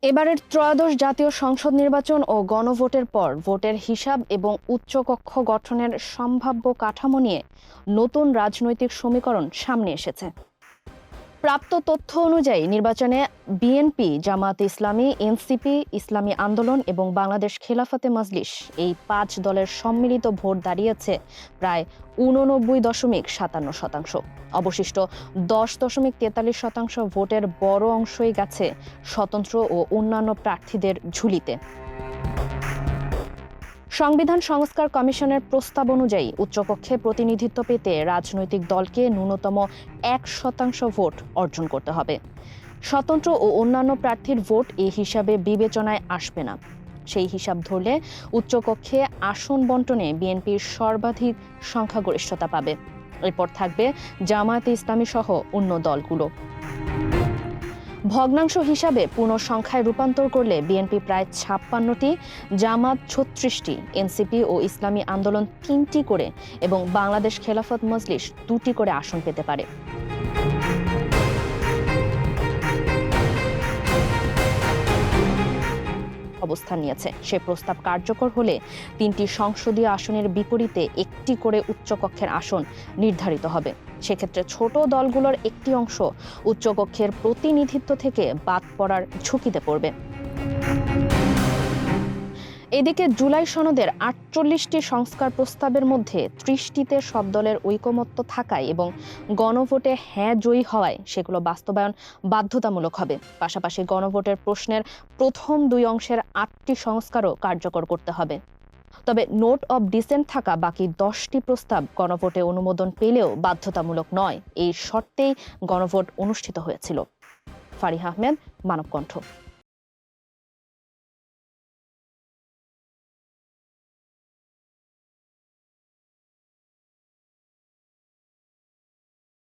এবারের ত্রয়োদশ জাতীয় সংসদ নির্বাচন ও গণভোটের পর ভোটের হিসাব এবং উচ্চকক্ষ গঠনের সম্ভাব্য কাঠামো নিয়ে নতুন রাজনৈতিক সমীকরণ সামনে এসেছে। প্রাপ্ত তথ্য অনুযায়ী নির্বাচনে বিএনপি, জামায়াতে ইসলামী, এনসিপি, ইসলামী আন্দোলন এবং বাংলাদেশ খেলাফতে মজলিস এই ৫ দলের সম্মিলিত ভোট দাঁড়িয়েছে প্রায় ৮৯.৫৭%। অবশিষ্ট ১০.৪৩% ভোটের বড় অংশই গেছে স্বতন্ত্র ও অন্যান্য প্রার্থীদের ঝুলিতে। সংবিধান সংস্কার কমিশনের প্রস্তাব অনুযায়ী উচ্চকক্ষে প্রতিনিধিত্ব পেতে রাজনৈতিক দলকে ন্যূনতম ১% ভোট অর্জন করতে হবে। স্বতন্ত্র ও অন্যান্য প্রার্থীর ভোট এই হিসাবে বিবেচনায় আসবে না। সেই হিসাব ধরলে উচ্চকক্ষে আসন বণ্টনে বিএনপির সর্বাধিক সংখ্যাগরিষ্ঠতা পাবে। এরপর থাকবে জামায়াতে ইসলামী সহ অন্য দলগুলো। ভগ্নাংশ হিসাবে পূর্ণ সংখ্যায় রূপান্তর করলে বিএনপি প্রায় ৫৬টি, জামাত ৩৬টি, এনসিপি ও ইসলামী আন্দোলন ৩টি করে এবং বাংলাদেশ খেলাফত মজলিস ২টি করে আসন পেতে পারে। অবস্থান নিয়েছে। সে প্রস্তাব কার্যকর হলে ৩টি সংসদীয় আসনের বিপরীতে একটি করে উচ্চকক্ষের আসন নির্ধারিত হবে। সেক্ষেত্রে ছোট দলগুলোর একটি অংশ উচ্চকক্ষের প্রতিনিধিত্ব থেকে বাদ পড়ার ঝুঁকিতে পড়বে। এদিকে জুলাই সনদের ৪৮টি সংস্কার প্রস্তাবের মধ্যে ৩০টিতে সব দলের ঐকমত্য থাকায় এবং গণভোটে হ্যাঁ জয়ী হওয়ায় সেগুলো বাস্তবায়ন বাধ্যতামূলক হবে। পাশাপাশি গণভোটের প্রশ্নের প্রথম ২ অংশের ৮টি সংস্কারও কার্যকর করতে হবে। তবে নোট অব ডিসেন্ট থাকা বাকি 10টি প্রস্তাব গণভোটে অনুমোদন পেলেও বাধ্যতামূলক নয়, এই শর্তেই গণভোট অনুষ্ঠিত হয়েছিল। ফারিহা আহমেদ, মানবকণ্ঠ।